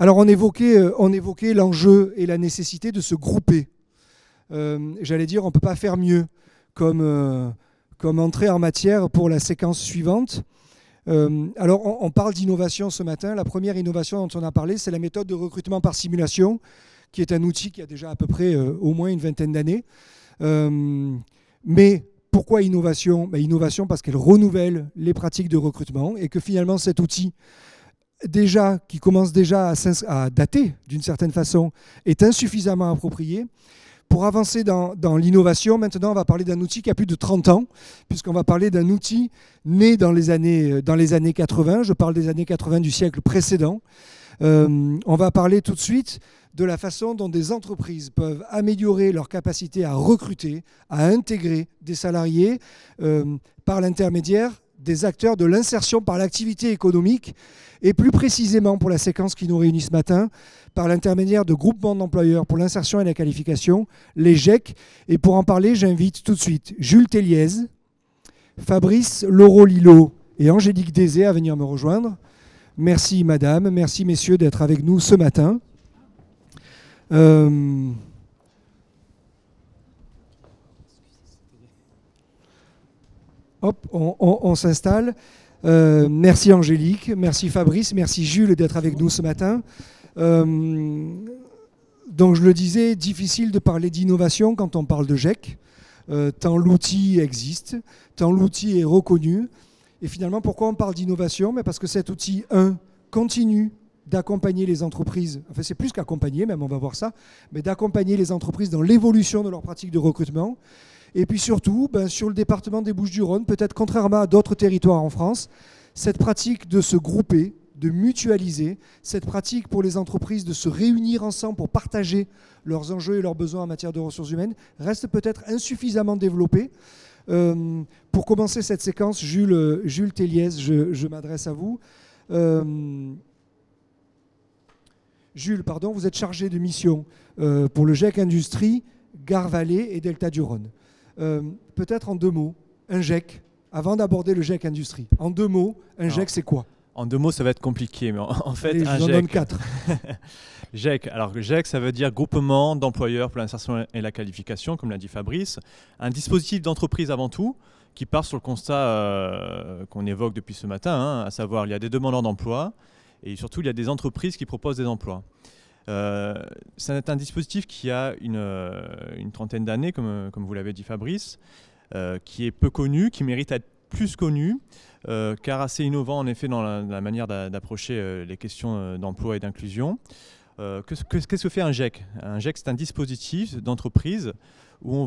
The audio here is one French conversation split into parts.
Alors on évoquait l'enjeu et la nécessité de se grouper. J'allais dire, on ne peut pas faire mieux comme entrée en matière pour la séquence suivante. Alors on parle d'innovation ce matin. La première innovation dont on a parlé, c'est la méthode de recrutement par simulation, qui est un outil qui a déjà à peu près au moins une vingtaine d'années. Mais pourquoi innovation? Innovation parce qu'elle renouvelle les pratiques de recrutement et que finalement cet outil, qui commence déjà à dater d'une certaine façon, est insuffisamment approprié. Pour avancer dans l'innovation, maintenant on va parler d'un outil qui a plus de 30 ans, puisqu'on va parler d'un outil né dans les années 80, je parle des années 80 du siècle précédent. On va parler tout de suite de la façon dont des entreprises peuvent améliorer leur capacité à recruter, à intégrer des salariés par l'intermédiaire des acteurs de l'insertion par l'activité économique, et plus précisément pour la séquence qui nous réunit ce matin, par l'intermédiaire de groupements d'employeurs pour l'insertion et la qualification, les GEC. Et pour en parler, j'invite tout de suite Jules Telliez, Fabrice Laurot-Lillo et Angélique Dézé à venir me rejoindre. Merci madame, merci messieurs d'être avec nous ce matin. Hop, on s'installe. Merci Angélique, merci Fabrice, merci Jules d'être avec nous ce matin. Donc je le disais, difficile de parler d'innovation quand on parle de GEC, tant l'outil existe, tant l'outil est reconnu. Et finalement, pourquoi on parle d'innovation? Parce que cet outil, continue d'accompagner les entreprises, enfin c'est plus qu'accompagner même, on va voir ça, mais d'accompagner les entreprises dans l'évolution de leurs pratiques de recrutement. Et puis surtout, sur le département des Bouches-du-Rhône, peut-être contrairement à d'autres territoires en France, cette pratique de se grouper, de mutualiser, cette pratique pour les entreprises de se réunir ensemble pour partager leurs enjeux et leurs besoins en matière de ressources humaines reste peut-être insuffisamment développée. Pour commencer cette séquence, Jules Telliez, je m'adresse à vous. Jules, pardon, vous êtes chargé de mission pour le GEC Industrie, Gare Vallée et Delta du Rhône. Peut-être en 2 mots, un GEC, avant d'aborder le GEC Industrie. En 2 mots, un GEC, c'est quoi? En 2 mots, ça va être compliqué, mais en fait, allez, un je vous en donne 4. GEC, alors GEC, ça veut dire groupement d'employeurs pour l'insertion et la qualification, comme l'a dit Fabrice. Un dispositif d'entreprise avant tout, qui part sur le constat qu'on évoque depuis ce matin, à savoir il y a des demandeurs d'emploi et surtout il y a des entreprises qui proposent des emplois. C'est un dispositif qui a une trentaine d'années, comme vous l'avez dit Fabrice, qui est peu connu, qui mérite à être plus connu, car assez innovant en effet dans la manière d'approcher les questions d'emploi et d'inclusion. Qu'est-ce que fait un GEC? Un GEC, c'est un dispositif d'entreprise où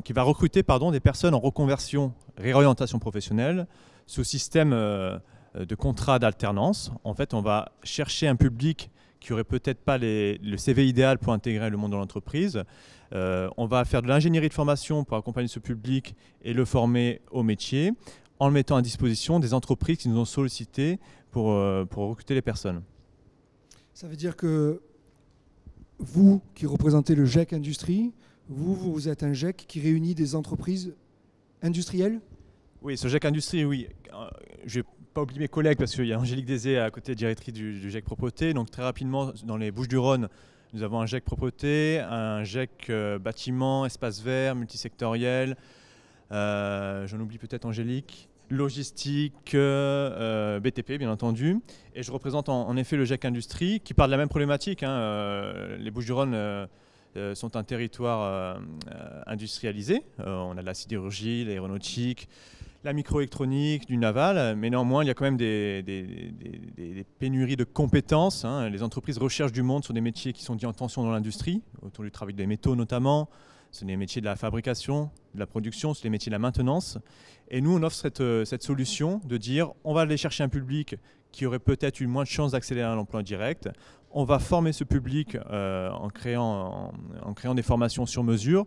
qui va recruter des personnes en reconversion, réorientation professionnelle, sous système de contrat d'alternance. En fait, on va chercher un public qui n'aurait peut-être pas le CV idéal pour intégrer le monde de l'entreprise. On va faire de l'ingénierie de formation pour accompagner ce public et le former au métier, en le mettant à disposition des entreprises qui nous ont sollicité pour recruter les personnes. Ça veut dire que vous, qui représentez le GEC Industrie, vous êtes un GEC qui réunit des entreprises industrielles? Oui, ce GEC Industrie, oui. Je ne vais pas oublier mes collègues parce qu'il y a Angélique Dézé à côté, directrice du GEC Propreté. Donc très rapidement, dans les Bouches-du-Rhône, nous avons un GEC Propreté, un GEC bâtiment, espace vert, multisectoriel. J'en oublie peut-être Angélique. Logistique, BTP bien entendu. Et je représente en effet le GEC Industrie qui parle de la même problématique. Les Bouches-du-Rhône sont un territoire industrialisé. On a de la sidérurgie, l'aéronautique, la microélectronique, du naval, mais néanmoins il y a quand même des pénuries de compétences. Les entreprises recherchent du monde sur des métiers qui sont dits en tension dans l'industrie, autour du travail des métaux notamment. C'est les métiers de la fabrication, de la production, c'est les métiers de la maintenance. Et nous, on offre cette solution de dire on va aller chercher un public qui aurait peut-être eu moins de chances d'accélérer à l'emploi direct. On va former ce public en créant des formations sur mesure.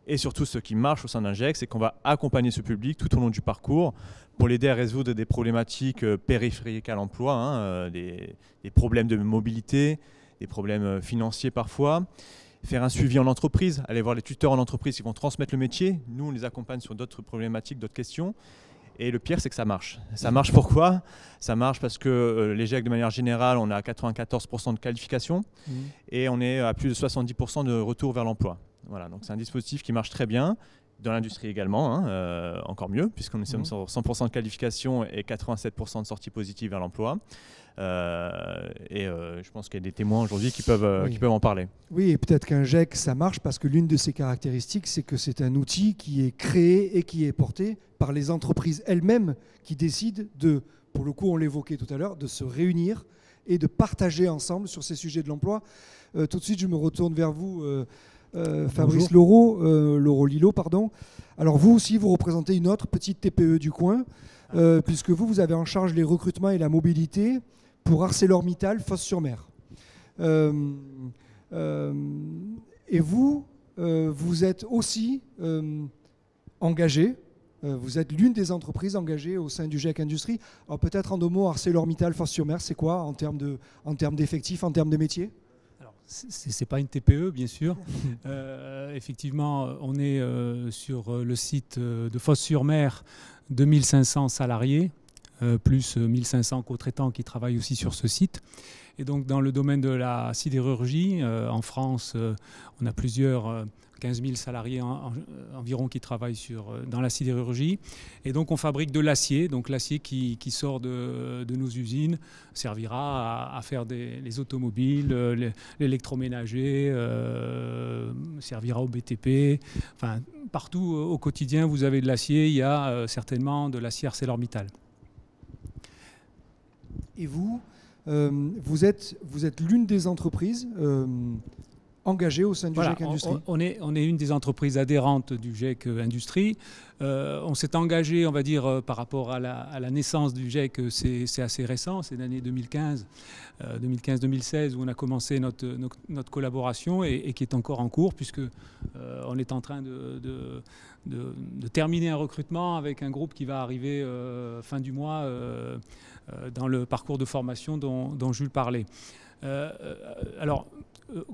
Et surtout, ce qui marche au sein d'un GEC, c'est qu'on va accompagner ce public tout au long du parcours pour l'aider à résoudre des problématiques périphériques à l'emploi, des problèmes de mobilité, des problèmes financiers parfois. Faire un suivi en entreprise, aller voir les tuteurs en entreprise qui vont transmettre le métier. Nous, on les accompagne sur d'autres problématiques, d'autres questions. Et le pire, c'est que ça marche. Ça marche pourquoi? Ça marche parce que les GEC, de manière générale, on a 94% de qualification et on est à plus de 70% de retour vers l'emploi. Voilà, donc c'est un dispositif qui marche très bien. Dans l'industrie également, hein, encore mieux, puisqu'on est sur 100% de qualification et 87% de sortie positive vers l'emploi. Je pense qu'il y a des témoins aujourd'hui qui peuvent en parler. Oui, et peut-être qu'un GEC, ça marche parce que l'une de ses caractéristiques, c'est que c'est un outil qui est créé et qui est porté par les entreprises elles-mêmes qui décident de, pour le coup, on l'évoquait tout à l'heure, de se réunir et de partager ensemble sur ces sujets de l'emploi. Tout de suite, je me retourne vers vous, Fabrice Lauro Lillo, pardon. Alors vous aussi, vous représentez une autre petite TPE du coin, puisque vous avez en charge les recrutements et la mobilité pour ArcelorMittal Fos-sur-Mer. Et vous, vous êtes aussi engagé, vous êtes l'une des entreprises engagées au sein du GEC Industrie. Alors peut-être en deux mots, ArcelorMittal Fos-sur-Mer, c'est quoi en termes d'effectifs, en termes de métiers? Ce n'est pas une TPE, bien sûr. Effectivement, on est sur le site de Fos-sur-Mer, 2500 salariés, plus 1500 co-traitants qui travaillent aussi sur ce site. Et donc, dans le domaine de la sidérurgie, en France, on a plusieurs 15 000 salariés environ qui travaillent dans la sidérurgie. Et donc on fabrique de l'acier. Donc l'acier qui sort de nos usines servira à faire les automobiles, l'électroménager, servira au BTP. Enfin, partout au quotidien, vous avez de l'acier. Il y a certainement de l'acier ArcelorMittal. Et vous, vous êtes l'une des entreprises engagé au sein du GEC Industrie. On est une des entreprises adhérentes du GEC Industrie. On s'est engagé, on va dire, par rapport à la naissance du GEC, c'est assez récent, c'est l'année 2015, 2015-2016 où on a commencé notre collaboration et qui est encore en cours puisque on est en train de terminer un recrutement avec un groupe qui va arriver fin du mois dans le parcours de formation dont Jules parlait. Alors,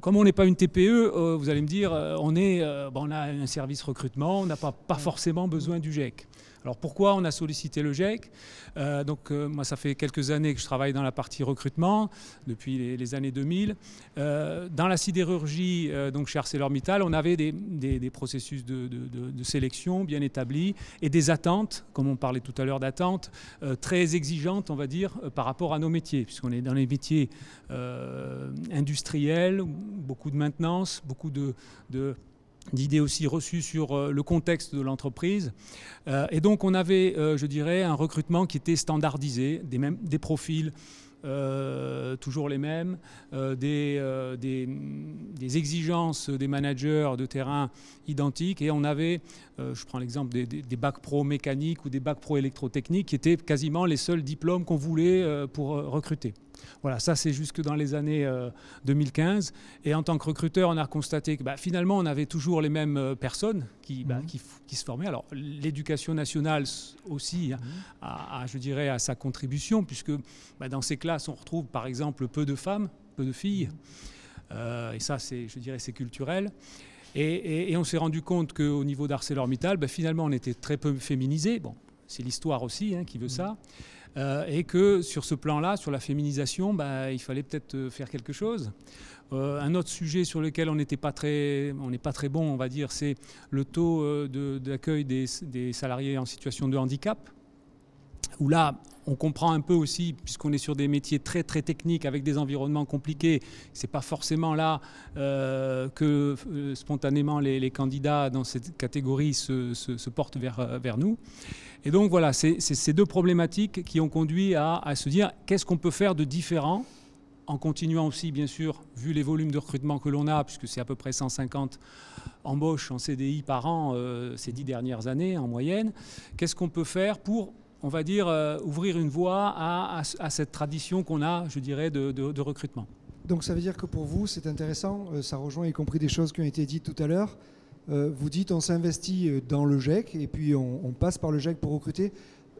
comme on n'est pas une TPE, vous allez me dire, on a un service recrutement, on n'a pas forcément besoin du GEC. Alors pourquoi on a sollicité le GEC? Moi, ça fait quelques années que je travaille dans la partie recrutement, depuis les années 2000. Dans la sidérurgie, donc chez ArcelorMittal, on avait des processus de sélection bien établis et des attentes, comme on parlait tout à l'heure d'attentes, très exigeantes, on va dire, par rapport à nos métiers, puisqu'on est dans les métiers industriels, beaucoup de maintenance, beaucoup d'idées aussi reçues sur le contexte de l'entreprise. Et donc on avait, je dirais, un recrutement qui était standardisé, des profils toujours les mêmes, des exigences des managers de terrain identiques. Et on avait, je prends l'exemple des bacs pro mécaniques ou des bacs pro électrotechniques qui étaient quasiment les seuls diplômes qu'on voulait pour recruter. Voilà, ça c'est jusque dans les années 2015. Et en tant que recruteur, on a constaté que finalement, on avait toujours les mêmes personnes qui se formaient. Alors l'éducation nationale aussi je dirais, à sa contribution, puisque dans ces classes, on retrouve par exemple peu de femmes, peu de filles. Et ça, je dirais, c'est culturel. Et on s'est rendu compte qu'au niveau d'ArcelorMittal, finalement, on était très peu féminisés. Bon, c'est l'histoire aussi qui veut ça. Et que sur ce plan-là, sur la féminisation, il fallait peut-être faire quelque chose. Un autre sujet sur lequel on n'est pas très bon, on va dire, c'est le taux d'accueil des salariés en situation de handicap, où là, on comprend un peu aussi, puisqu'on est sur des métiers très très techniques avec des environnements compliqués, c'est pas forcément là que spontanément les candidats dans cette catégorie se portent vers nous. Et donc voilà, c'est ces deux problématiques qui ont conduit à se dire qu'est-ce qu'on peut faire de différent, en continuant aussi, bien sûr, vu les volumes de recrutement que l'on a, puisque c'est à peu près 150 embauches en CDI par an ces 10 dernières années en moyenne. Qu'est-ce qu'on peut faire pour, on va dire, ouvrir une voie à cette tradition qu'on a, je dirais, de recrutement? Donc ça veut dire que pour vous, c'est intéressant, ça rejoint y compris des choses qui ont été dites tout à l'heure. Vous dites on s'investit dans le GEC et puis on passe par le GEC pour recruter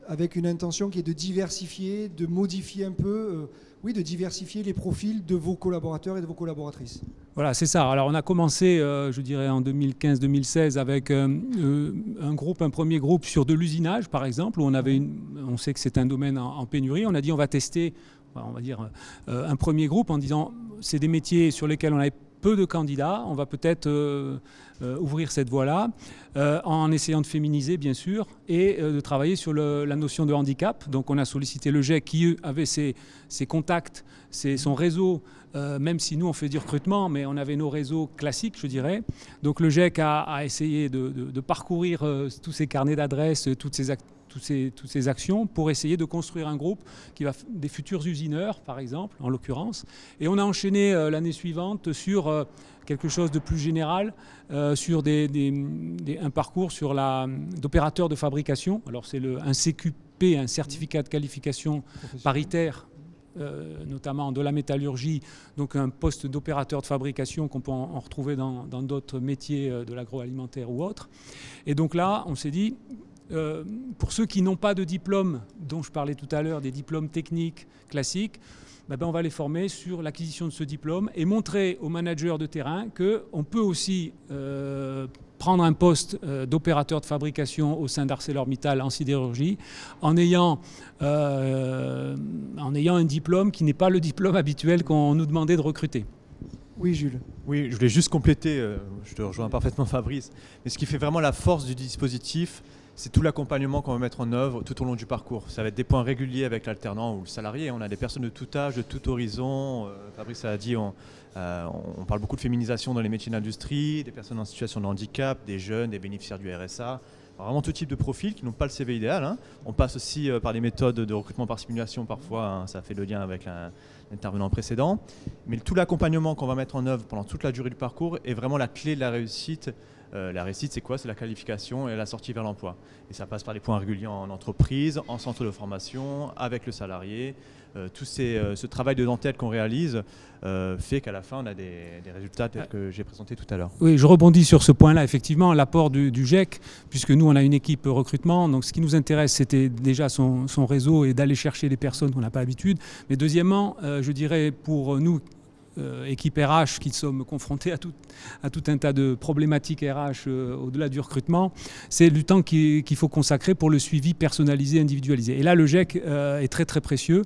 avec une intention qui est de diversifier, de modifier un peu. oui, de diversifier les profils de vos collaborateurs et de vos collaboratrices. Voilà, c'est ça. Alors on a commencé, je dirais, en 2015-2016 avec un premier groupe sur de l'usinage, par exemple, où on sait que c'est un domaine en pénurie. On a dit on va tester, on va dire, un premier groupe en disant c'est des métiers sur lesquels on avait peu de candidats, on va peut-être ouvrir cette voie-là, en essayant de féminiser, bien sûr, et de travailler sur la notion de handicap. Donc on a sollicité le GIEC qui avait ses contacts, son réseau, même si nous on fait du recrutement, mais on avait nos réseaux classiques, je dirais. Donc le GIEC a essayé de parcourir tous ces carnets d'adresses, toutes ces actions pour essayer de construire un groupe qui va des futurs usineurs, par exemple, en l'occurrence. Et on a enchaîné l'année suivante sur quelque chose de plus général, sur un parcours d'opérateur de fabrication. Alors c'est un CQP, un certificat de qualification paritaire, notamment de la métallurgie, donc un poste d'opérateur de fabrication qu'on peut en retrouver dans d'autres métiers de l'agroalimentaire ou autres. Et donc là, on s'est dit, pour ceux qui n'ont pas de diplôme, dont je parlais tout à l'heure, des diplômes techniques classiques, on va les former sur l'acquisition de ce diplôme et montrer aux managers de terrain qu'on peut aussi prendre un poste d'opérateur de fabrication au sein d'ArcelorMittal en sidérurgie en ayant un diplôme qui n'est pas le diplôme habituel qu'on nous demandait de recruter. Oui, Jules. Oui, je voulais juste compléter, je te rejoins parfaitement Fabrice, mais ce qui fait vraiment la force du dispositif, c'est tout l'accompagnement qu'on va mettre en œuvre tout au long du parcours. Ça va être des points réguliers avec l'alternant ou le salarié. On a des personnes de tout âge, de tout horizon. Fabrice a dit, on parle beaucoup de féminisation dans les métiers d'industrie, des personnes en situation de handicap, des jeunes, des bénéficiaires du RSA. Vraiment tout type de profils qui n'ont pas le CV idéal. Hein. On passe aussi par des méthodes de recrutement par simulation parfois. Hein, ça fait le lien avec l'intervenant précédent. Mais tout l'accompagnement qu'on va mettre en œuvre pendant toute la durée du parcours est vraiment la clé de la réussite. La réussite, c'est quoi? C'est la qualification et la sortie vers l'emploi. Et ça passe par des points réguliers en entreprise, en centre de formation, avec le salarié. Ce travail de dentelle qu'on réalise fait qu'à la fin, on a des résultats tels que j'ai présentés tout à l'heure. Oui, je rebondis sur ce point-là. Effectivement, l'apport du GIEC, puisque nous, on a une équipe recrutement. Donc, ce qui nous intéresse, c'était déjà son réseau et d'aller chercher des personnes qu'on n'a pas l'habitude. Mais deuxièmement, je dirais pour nous, équipe RH qui sommes confrontés à tout un tas de problématiques RH au-delà du recrutement, c'est du temps qu'il faut consacrer pour le suivi personnalisé, individualisé. Et là, le GIEC est très très précieux.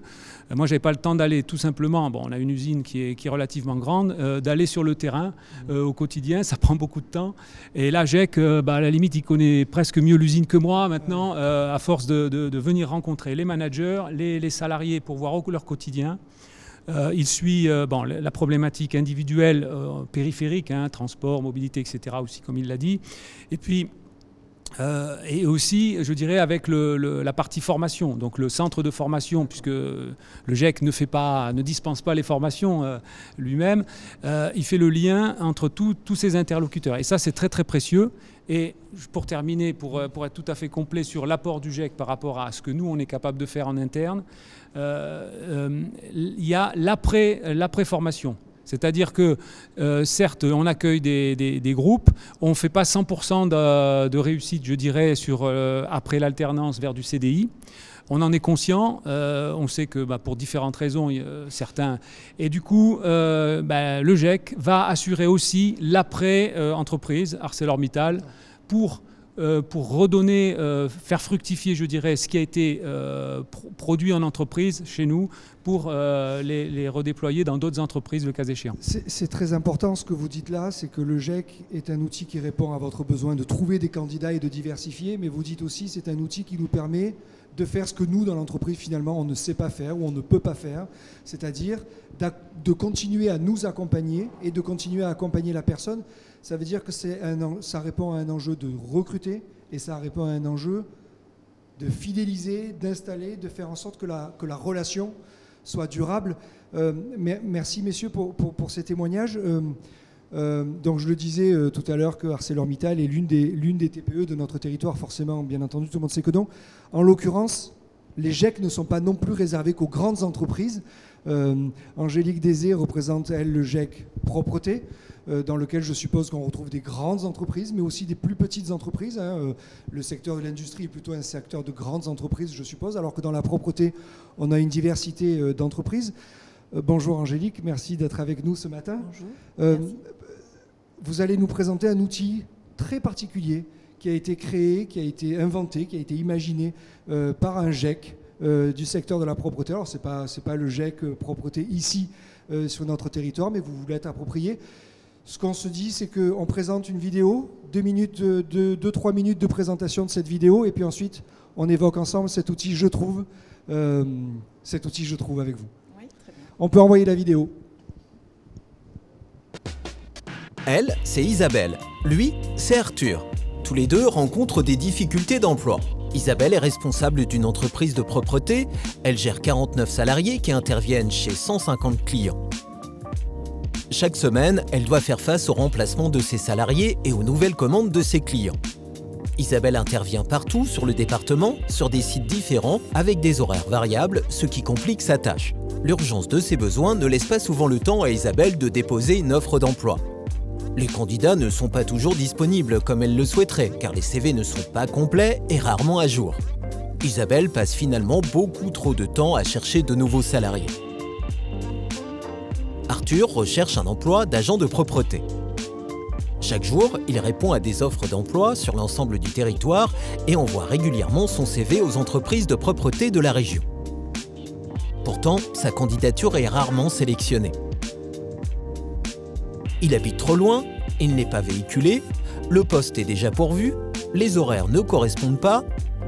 Moi, je n'avais pas le temps d'aller tout simplement, on a une usine qui est relativement grande, d'aller sur le terrain au quotidien, ça prend beaucoup de temps. Et là, GIEC, à la limite, il connaît presque mieux l'usine que moi maintenant, à force de venir rencontrer les managers, les salariés pour voir leur quotidien. Il suit la problématique individuelle, périphérique, transport, mobilité, etc. aussi, comme il l'a dit. Et puis, et aussi, je dirais, avec la partie formation, donc le centre de formation, puisque le GIEC ne dispense pas les formations lui-même, il fait le lien entre tous ces interlocuteurs. Et ça, c'est très, très précieux. Et pour terminer, pour être tout à fait complet sur l'apport du GIEC par rapport à ce que nous, on est capable de faire en interne, il y a l'après-formation. C'est-à-dire que, certes, on accueille des groupes, on ne fait pas 100% de réussite, je dirais, après l'alternance vers du CDI. On en est conscient, on sait que pour différentes raisons, certains... Et du coup, le GIEC va assurer aussi l'après-entreprise, ArcelorMittal, pour redonner, faire fructifier, je dirais, ce qui a été produit en entreprise chez nous pour les redéployer dans d'autres entreprises, le cas échéant. C'est très important ce que vous dites là, c'est que le GIEC est un outil qui répond à votre besoin de trouver des candidats et de diversifier, mais vous dites aussi que c'est un outil qui nous permet de faire ce que nous, dans l'entreprise, finalement, on ne sait pas faire ou on ne peut pas faire, c'est-à-dire de continuer à nous accompagner et de continuer à accompagner la personne. Ça veut dire que ça répond à un enjeu de recruter et ça répond à un enjeu de fidéliser, d'installer, de faire en sorte que la relation soit durable. Merci, messieurs, pour ces témoignages. Donc je le disais tout à l'heure que ArcelorMittal est l'une des TPE de notre territoire, forcément, bien entendu, tout le monde sait que non. En l'occurrence, les GEC ne sont pas non plus réservés qu'aux grandes entreprises. Angélique Désé représente, elle, le GEC Propreté, dans lequel je suppose qu'on retrouve des grandes entreprises, mais aussi des plus petites entreprises. Le secteur de l'industrie est plutôt un secteur de grandes entreprises, je suppose, alors que dans la propreté, on a une diversité d'entreprises. Bonjour Angélique, merci d'être avec nous ce matin. Bonjour. Vous allez nous présenter un outil très particulier qui a été créé, qui a été inventé, qui a été imaginé par un GEC du secteur de la propreté. Alors, ce n'est pas le GEC propreté ici sur notre territoire, mais vous vous l'êtes approprié. Ce qu'on se dit, c'est qu'on présente une vidéo, 2-3 minutes de présentation de cette vidéo, et puis ensuite, on évoque ensemble cet outil Je Trouve, avec vous. Oui, très bien. On peut envoyer la vidéo. Elle, c'est Isabelle. Lui, c'est Arthur. Tous les deux rencontrent des difficultés d'emploi. Isabelle est responsable d'une entreprise de propreté. Elle gère 49 salariés qui interviennent chez 150 clients. Chaque semaine, elle doit faire face au remplacement de ses salariés et aux nouvelles commandes de ses clients. Isabelle intervient partout sur le département, sur des sites différents, avec des horaires variables, ce qui complique sa tâche. L'urgence de ses besoins ne laisse pas souvent le temps à Isabelle de déposer une offre d'emploi. Les candidats ne sont pas toujours disponibles comme elle le souhaiterait, car les CV ne sont pas complets et rarement à jour. Isabelle passe finalement beaucoup trop de temps à chercher de nouveaux salariés. Arthur recherche un emploi d'agent de propreté. Chaque jour, il répond à des offres d'emploi sur l'ensemble du territoire et envoie régulièrement son CV aux entreprises de propreté de la région. Pourtant, sa candidature est rarement sélectionnée. Il habite trop loin, il n'est pas véhiculé, le poste est déjà pourvu, les horaires ne correspondent pas,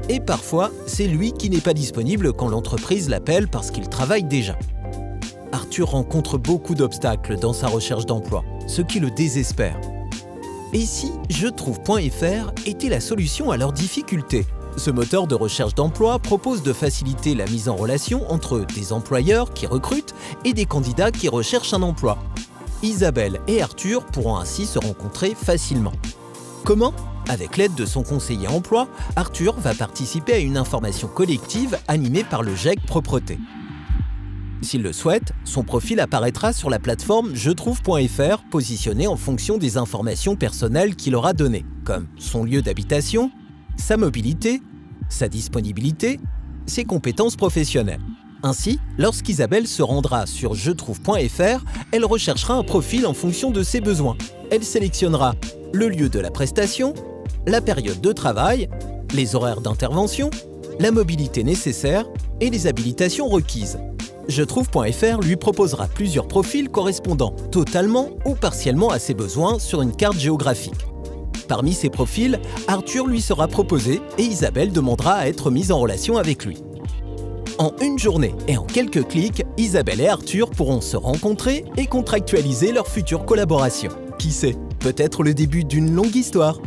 et parfois, c'est lui qui n'est pas disponible quand l'entreprise l'appelle parce qu'il travaille déjà. Arthur rencontre beaucoup d'obstacles dans sa recherche d'emploi, ce qui le désespère. Et si Je Trouve.fr était la solution à leurs difficultés? Ce moteur de recherche d'emploi propose de faciliter la mise en relation entre des employeurs qui recrutent et des candidats qui recherchent un emploi. Isabelle et Arthur pourront ainsi se rencontrer facilement. Comment? Avec l'aide de son conseiller emploi, Arthur va participer à une information collective animée par le GEC Propreté. S'il le souhaite, son profil apparaîtra sur la plateforme jetrouve.fr positionné en fonction des informations personnelles qu'il aura données, comme son lieu d'habitation, sa mobilité, sa disponibilité, ses compétences professionnelles. Ainsi, lorsqu'Isabelle se rendra sur jetrouve.fr, elle recherchera un profil en fonction de ses besoins. Elle sélectionnera le lieu de la prestation, la période de travail, les horaires d'intervention, la mobilité nécessaire et les habilitations requises. Jetrouve.fr lui proposera plusieurs profils correspondant totalement ou partiellement à ses besoins sur une carte géographique. Parmi ces profils, Arthur lui sera proposé et Isabelle demandera à être mise en relation avec lui. En une journée et en quelques clics, Isabelle et Arthur pourront se rencontrer et contractualiser leur future collaboration. Qui sait, peut-être le début d'une longue histoire.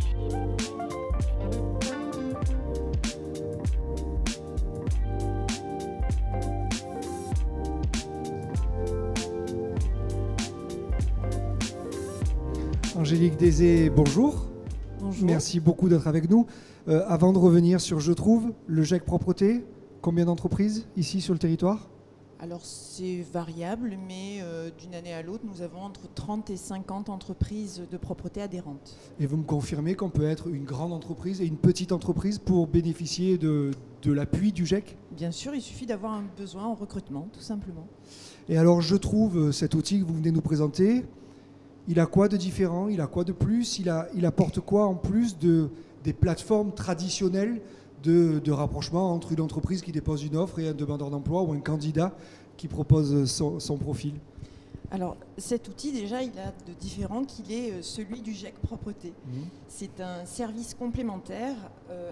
Angélique Désé, bonjour. Bonjour. Merci beaucoup d'être avec nous. Avant de revenir sur Je Trouve, le GEC Propreté, combien d'entreprises ici sur le territoire? Alors c'est variable, mais d'une année à l'autre, nous avons entre 30 et 50 entreprises de propreté adhérentes. Et vous me confirmez qu'on peut être une grande entreprise et une petite entreprise pour bénéficier de l'appui du GEC? Bien sûr, il suffit d'avoir un besoin en recrutement, tout simplement. Et alors Je Trouve, cet outil que vous venez nous présenter, il a quoi de différent? Il a quoi de plus? Il apporte quoi en plus des plateformes traditionnelles de rapprochement entre une entreprise qui dépose une offre et un demandeur d'emploi ou un candidat qui propose son profil? Alors cet outil, déjà, il a de différent qu'il est celui du GEC Propreté. C'est un service complémentaire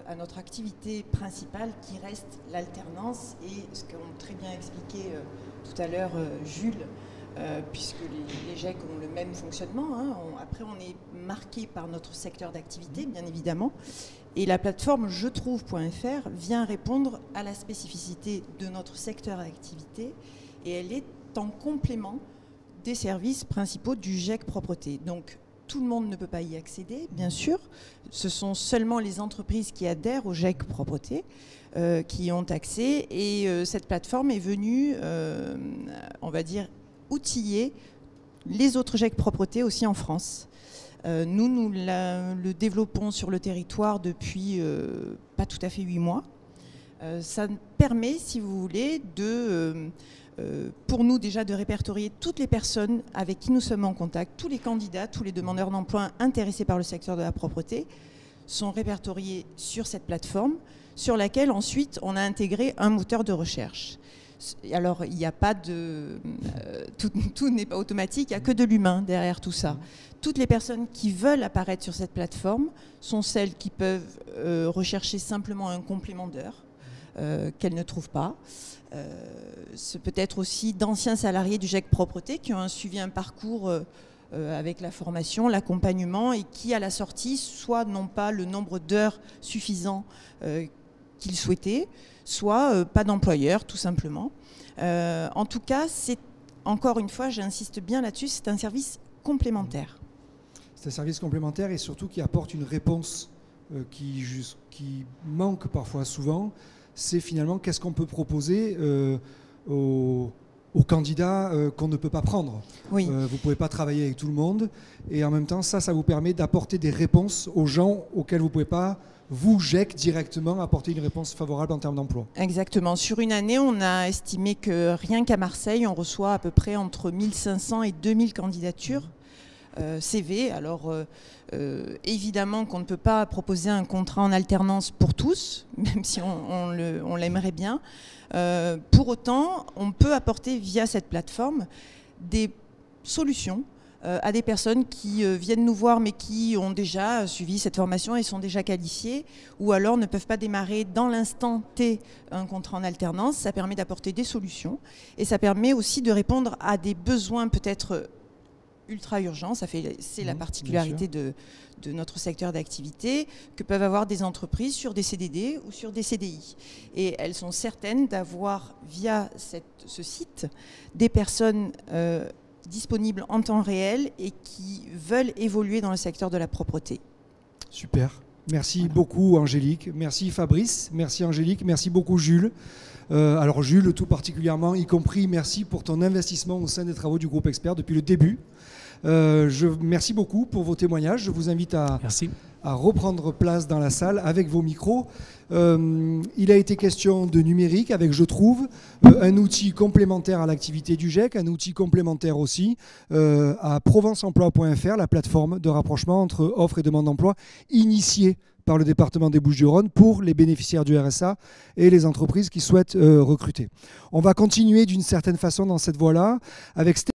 à notre activité principale qui reste l'alternance et ce qu'ont très bien expliqué tout à l'heure Jules, puisque les GEC ont le même fonctionnement. Après, on est marqué par notre secteur d'activité, bien évidemment. Et la plateforme jetrouve.fr vient répondre à la spécificité de notre secteur d'activité et elle est en complément des services principaux du GEC Propreté. Donc, tout le monde ne peut pas y accéder, bien sûr. Ce sont seulement les entreprises qui adhèrent au GEC Propreté qui y ont accès. Et cette plateforme est venue, on va dire, outiller les autres GEC Propreté aussi en France. Nous le développons sur le territoire depuis pas tout à fait 8 mois. Ça permet, si vous voulez, pour nous déjà de répertorier toutes les personnes avec qui nous sommes en contact, tous les candidats, tous les demandeurs d'emploi intéressés par le secteur de la propreté sont répertoriés sur cette plateforme sur laquelle ensuite on a intégré un moteur de recherche. Alors il n'y a pas de... tout n'est pas automatique, il n'y a que de l'humain derrière tout ça. Toutes les personnes qui veulent apparaître sur cette plateforme sont celles qui peuvent rechercher simplement un complément d'heure qu'elles ne trouvent pas. Ce peut être aussi d'anciens salariés du GEC Propreté qui ont suivi un parcours avec la formation, l'accompagnement et qui à la sortie soit n'ont pas le nombre d'heures suffisant qu'ils souhaitaient, soit pas d'employeur tout simplement. En tout cas, c'est encore une fois, j'insiste bien là-dessus, c'est un service complémentaire. C'est un service complémentaire et surtout qui apporte une réponse qui manque parfois souvent. C'est finalement qu'est-ce qu'on peut proposer aux candidats qu'on ne peut pas prendre. Oui. Vous ne pouvez pas travailler avec tout le monde et en même temps ça vous permet d'apporter des réponses aux gens auxquels vous ne pouvez pas, vous, GEC, directement apporter une réponse favorable en termes d'emploi. Exactement. Sur une année, on a estimé que rien qu'à Marseille, on reçoit à peu près entre 1500 et 2000 candidatures. CV. Alors évidemment qu'on ne peut pas proposer un contrat en alternance pour tous, même si on l'aimerait bien. Pour autant, on peut apporter via cette plateforme des solutions à des personnes qui viennent nous voir mais qui ont déjà suivi cette formation et sont déjà qualifiées ou alors ne peuvent pas démarrer dans l'instant T un contrat en alternance. Ça permet d'apporter des solutions et ça permet aussi de répondre à des besoins peut-être ultra urgent, c'est la particularité de notre secteur d'activité, que peuvent avoir des entreprises sur des CDD ou sur des CDI. Et elles sont certaines d'avoir, via ce site, des personnes disponibles en temps réel et qui veulent évoluer dans le secteur de la propreté. Super. Merci beaucoup Angélique. Merci Fabrice. Merci Angélique. Merci beaucoup Jules. Alors Jules, tout particulièrement, y compris, merci pour ton investissement au sein des travaux du groupe Expert depuis le début. Merci beaucoup pour vos témoignages. Je vous invite à reprendre place dans la salle avec vos micros. Il a été question de numérique avec, je trouve, un outil complémentaire à l'activité du GEC, un outil complémentaire aussi à provenceemploi.fr, la plateforme de rapprochement entre offres et demandes d'emploi initiée par le département des Bouches-du-Rhône pour les bénéficiaires du RSA et les entreprises qui souhaitent recruter. On va continuer d'une certaine façon dans cette voie-là avec